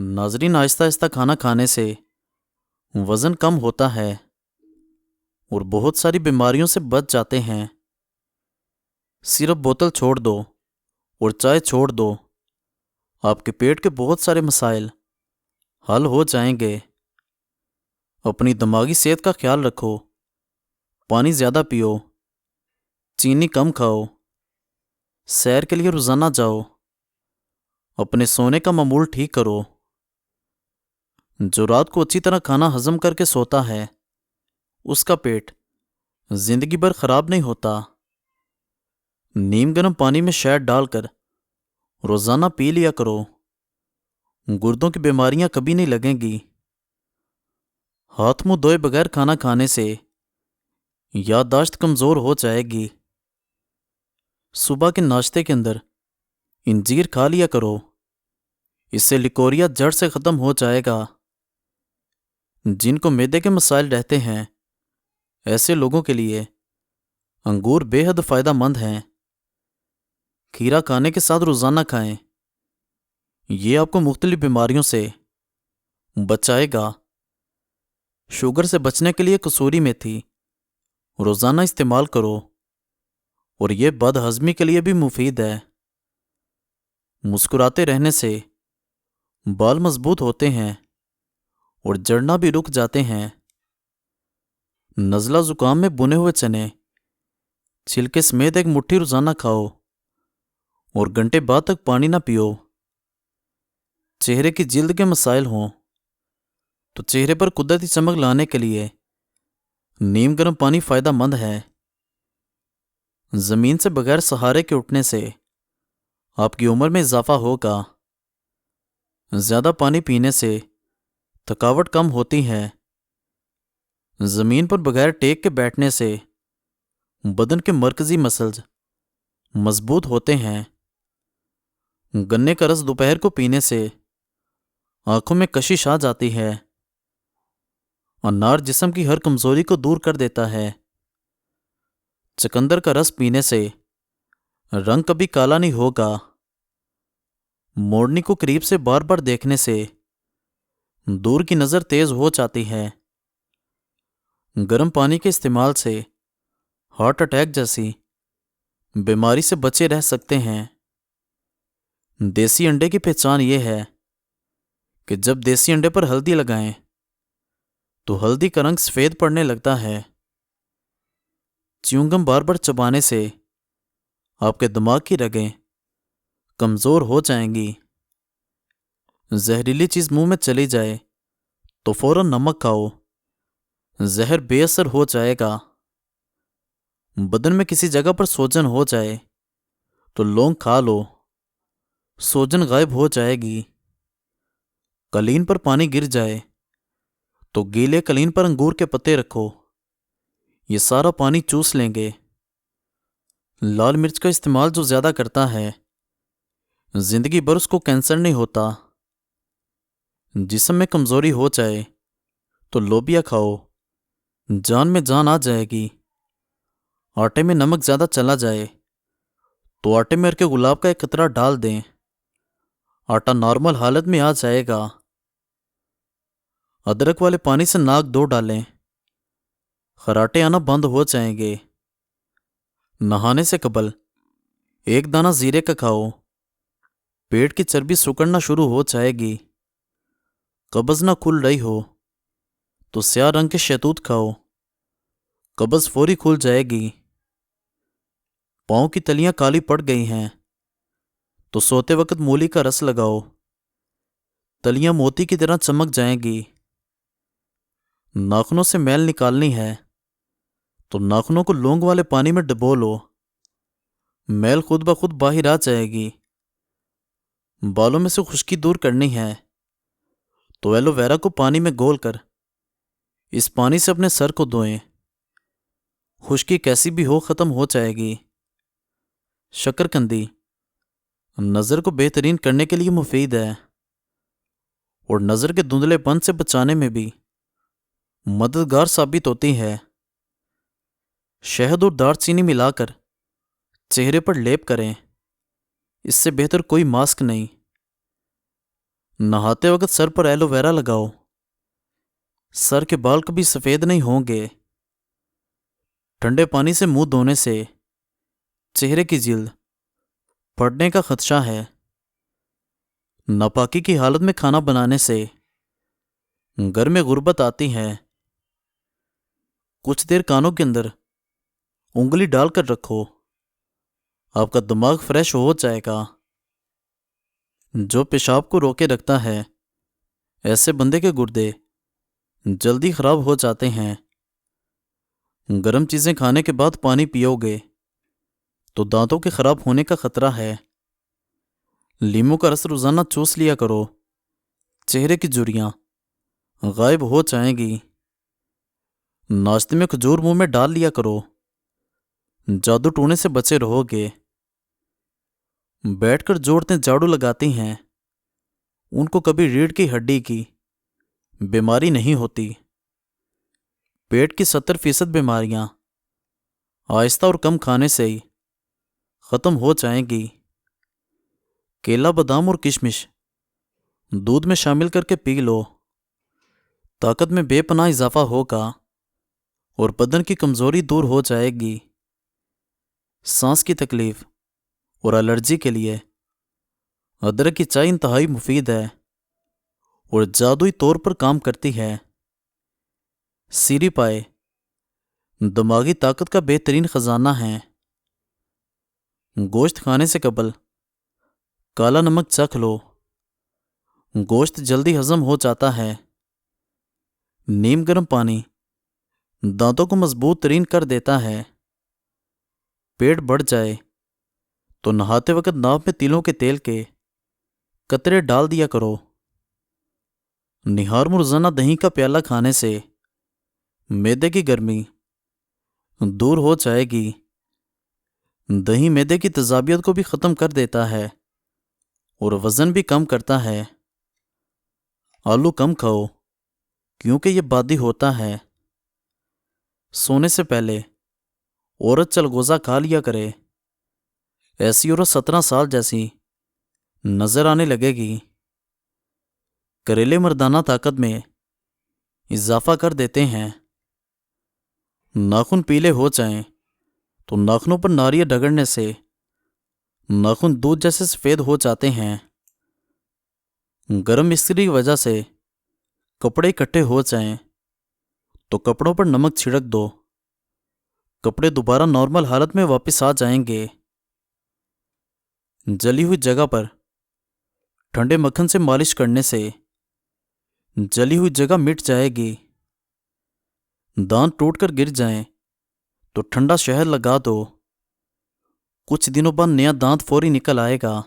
ناظرین، آہستہ آہستہ کھانا کھانے سے وزن کم ہوتا ہے اور بہت ساری بیماریوں سے بچ جاتے ہیں۔ صرف بوتل چھوڑ دو اور چائے چھوڑ دو، آپ کے پیٹ کے بہت سارے مسائل حل ہو جائیں گے۔ اپنی دماغی صحت کا خیال رکھو، پانی زیادہ پیو، چینی کم کھاؤ، سیر کے لیے روزانہ جاؤ، اپنے سونے کا معمول ٹھیک کرو۔ جو رات کو اچھی طرح کھانا ہضم کر کے سوتا ہے اس کا پیٹ زندگی بھر خراب نہیں ہوتا۔ نیم گرم پانی میں شہد ڈال کر روزانہ پی لیا کرو، گردوں کی بیماریاں کبھی نہیں لگیں گی۔ ہاتھ منہ دھوئے بغیر کھانا کھانے سے یادداشت کمزور ہو جائے گی۔ صبح کے ناشتے کے اندر انجیر کھا لیا کرو، اس سے لیکوریا جڑ سے ختم ہو جائے گا۔ جن کو معدے کے مسائل رہتے ہیں ایسے لوگوں کے لیے انگور بے حد فائدہ مند ہیں۔ کھیرا کھانے کے ساتھ روزانہ کھائیں، یہ آپ کو مختلف بیماریوں سے بچائے گا۔ شوگر سے بچنے کے لیے کسوری میتھی روزانہ استعمال کرو اور یہ بد ہضمی کے لیے بھی مفید ہے۔ مسکراتے رہنے سے بال مضبوط ہوتے ہیں اور جڑنا بھی رک جاتے ہیں۔ نزلہ زکام میں بنے ہوئے چنے چھلکے سمیت ایک مٹھی روزانہ کھاؤ اور گھنٹے بعد تک پانی نہ پیو۔ چہرے کی جلد کے مسائل ہوں تو چہرے پر قدرتی چمک لانے کے لیے نیم گرم پانی فائدہ مند ہے۔ زمین سے بغیر سہارے کے اٹھنے سے آپ کی عمر میں اضافہ ہوگا۔ زیادہ پانی پینے سے تھکاوٹ کم ہوتی ہے۔ زمین پر بغیر ٹیک کے بیٹھنے سے بدن کے مرکزی مسلز مضبوط ہوتے ہیں۔ گنے کا رس دوپہر کو پینے سے آنکھوں میں کشش آ جاتی ہے۔ انار جسم کی ہر کمزوری کو دور کر دیتا ہے۔ چقندر کا رس پینے سے رنگ کبھی کالا نہیں ہوگا۔ موڑنی کو قریب سے بار بار دیکھنے سے دور کی نظر تیز ہو جاتی ہے۔ گرم پانی کے استعمال سے ہارٹ اٹیک جیسی بیماری سے بچے رہ سکتے ہیں۔ دیسی انڈے کی پہچان یہ ہے کہ جب دیسی انڈے پر ہلدی لگائیں تو ہلدی کا رنگ سفید پڑنے لگتا ہے۔ چیونگم بار بار چبانے سے آپ کے دماغ کی رگیں کمزور ہو جائیں گی۔ زہریلی چیز منہ میں چلی جائے تو فوراً نمک کھاؤ، زہر بے اثر ہو جائے گا۔ بدن میں کسی جگہ پر سوجن ہو جائے تو لونگ کھا لو، سوجن غائب ہو جائے گی۔ قلین پر پانی گر جائے تو گیلے قلین پر انگور کے پتے رکھو، یہ سارا پانی چوس لیں گے۔ لال مرچ کا استعمال جو زیادہ کرتا ہے زندگی بھر اس کو کینسر نہیں ہوتا۔ جسم میں کمزوری ہو جائے تو لوبیا کھاؤ، جان میں جان آ جائے گی۔ آٹے میں نمک زیادہ چلا جائے تو آٹے میں ارکے گلاب کا ایک قطرہ ڈال دیں، آٹا نارمل حالت میں آ جائے گا۔ ادرک والے پانی سے ناک دھو ڈالیں، خراٹے آنا بند ہو جائیں گے۔ نہانے سے قبل ایک دانہ زیرے کا کھاؤ، پیٹ کی چربی سکڑنا شروع ہو جائے گی۔ قبض نہ کھل رہی ہو تو سیاہ رنگ کے شہتوت کھاؤ، قبض فوری کھل جائے گی۔ پاؤں کی تلیاں کالی پڑ گئی ہیں تو سوتے وقت مولی کا رس لگاؤ، تلیاں موتی کی طرح چمک جائیں گی۔ ناخنوں سے میل نکالنی ہے تو ناخنوں کو لونگ والے پانی میں ڈبو لو، میل خود بخود باہر آ جائے گی۔ بالوں میں سے خشکی دور کرنی ہے تو ایلو ویرا کو پانی میں گھول کر اس پانی سے اپنے سر کو دھوئیں، خشکی کیسی بھی ہو ختم ہو جائے گی۔ شکرکندی نظر کو بہترین کرنے کے لیے مفید ہے اور نظر کے دھندلے پن سے بچانے میں بھی مددگار ثابت ہوتی ہے۔ شہد اور دار چینی ملا کر چہرے پر لیپ کریں، اس سے بہتر کوئی ماسک نہیں۔ نہاتے وقت سر پر ایلو ویرا لگاؤ، سر کے بال کبھی سفید نہیں ہوں گے۔ ٹھنڈے پانی سے منہ دھونے سے چہرے کی جلد پھٹنے کا خدشہ ہے۔ ناپاکی کی حالت میں کھانا بنانے سے گھر میں غربت آتی ہے۔ کچھ دیر کانوں کے اندر انگلی ڈال کر رکھو، آپ کا دماغ فریش ہو جائے گا۔ جو پیشاب کو روکے رکھتا ہے، ایسے بندے کے گردے جلدی خراب ہو جاتے ہیں۔ گرم چیزیں کھانے کے بعد پانی پیو گے تو دانتوں کے خراب ہونے کا خطرہ ہے۔ لیموں کا رس روزانہ چوس لیا کرو، چہرے کی جھریاں غائب ہو جائیں گی۔ ناشتے میں کھجور منہ میں ڈال لیا کرو، جادو ٹونے سے بچے رہو گے۔ بیٹھ کر جو عورتیں جھاڑو لگاتی ہیں ان کو کبھی ریڑھ کی ہڈی کی بیماری نہیں ہوتی۔ پیٹ کی 70% بیماریاں آہستہ اور کم کھانے سے ہی ختم ہو جائیں گی۔ کیلا، بادام اور کشمش دودھ میں شامل کر کے پی لو، طاقت میں بے پناہ اضافہ ہوگا اور بدن کی کمزوری دور ہو جائے گی۔ سانس کی تکلیف اور الرجی کے لیے ادرک کی چائے انتہائی مفید ہے اور جادوئی طور پر کام کرتی ہے۔ سیری پائے دماغی طاقت کا بہترین خزانہ ہے۔ گوشت کھانے سے قبل کالا نمک چکھ لو، گوشت جلدی ہضم ہو جاتا ہے۔ نیم گرم پانی دانتوں کو مضبوط ترین کر دیتا ہے۔ پیٹ بڑھ جائے تو نہاتے وقت ناف میں تلوں کے تیل کے قطرے ڈال دیا کرو۔ نہار میں روزانہ دہی کا پیالہ کھانے سے معدے کی گرمی دور ہو جائے گی۔ دہی معدے کی تیزابیت کو بھی ختم کر دیتا ہے اور وزن بھی کم کرتا ہے۔ آلو کم کھاؤ کیونکہ یہ بادی ہوتا ہے۔ سونے سے پہلے عورت چلغوزہ کھا لیا کرے، ایسی عورت 17 سال جیسی نظر آنے لگے گی۔ کریلے مردانہ طاقت میں اضافہ کر دیتے ہیں۔ ناخن پیلے ہو جائیں تو ناخنوں پر ناریل رگڑنے سے ناخن دودھ جیسے سفید ہو جاتے ہیں۔ گرم استری کی وجہ سے کپڑے اکٹھے ہو جائیں تو کپڑوں پر نمک چھڑک دو، کپڑے دوبارہ نارمل حالت میں واپس آ جائیں گے۔ جلی ہوئی جگہ پر ٹھنڈے مکھن سے مالش کرنے سے جلی ہوئی جگہ مٹ جائے گی۔ دانت ٹوٹ کر گر جائیں تو ٹھنڈا شہد لگا دو، کچھ دنوں بعد نیا دانت فوری نکل آئے گا۔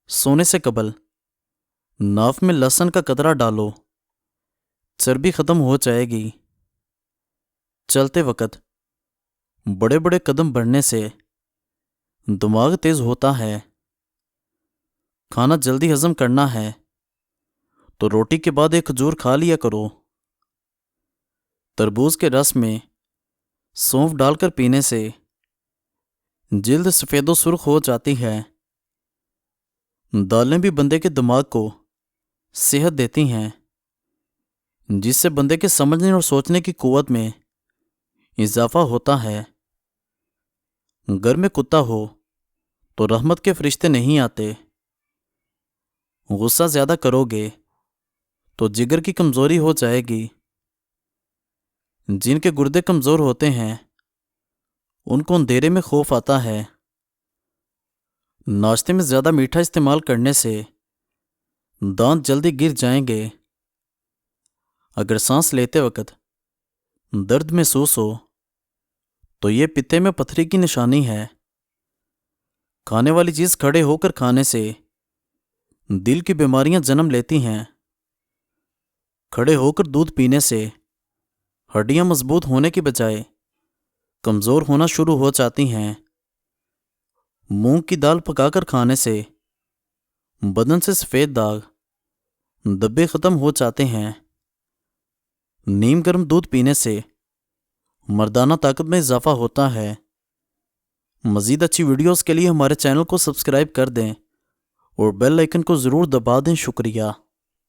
سونے سے قبل ناف میں لہسن کا قطرہ ڈالو، چربی ختم ہو جائے گی۔ چلتے وقت بڑے بڑے قدم بڑھنے سے دماغ تیز ہوتا ہے۔ کھانا جلدی ہضم کرنا ہے تو روٹی کے بعد ایک کھجور کھا لیا کرو۔ تربوز کے رس میں سونف ڈال کر پینے سے جلد سفید و سرخ ہو جاتی ہے۔ دالیں بھی بندے کے دماغ کو صحت دیتی ہیں، جس سے بندے کے سمجھنے اور سوچنے کی قوت میں اضافہ ہوتا ہے۔ گھر میں کتا ہو تو رحمت کے فرشتے نہیں آتے۔ غصہ زیادہ کرو گے تو جگر کی کمزوری ہو جائے گی۔ جن کے گردے کمزور ہوتے ہیں ان کو اندھیرے میں خوف آتا ہے۔ ناشتے میں زیادہ میٹھا استعمال کرنے سے دانت جلدی گر جائیں گے۔ اگر سانس لیتے وقت درد محسوس ہو تو یہ پتے میں پتھری کی نشانی ہے۔ کھانے والی چیز کھڑے ہو کر کھانے سے دل کی بیماریاں جنم لیتی ہیں۔ کھڑے ہو کر دودھ پینے سے ہڈیاں مضبوط ہونے کی بجائے کمزور ہونا شروع ہو جاتی ہیں۔ مونگ کی دال پکا کر کھانے سے بدن سے سفید داغ دبے ختم ہو جاتے ہیں۔ نیم گرم دودھ پینے سے مردانہ طاقت میں اضافہ ہوتا ہے۔ مزید اچھی ویڈیوز کے لیے ہمارے چینل کو سبسکرائب کر دیں اور بیل آئکن کو ضرور دبا دیں۔ شکریہ۔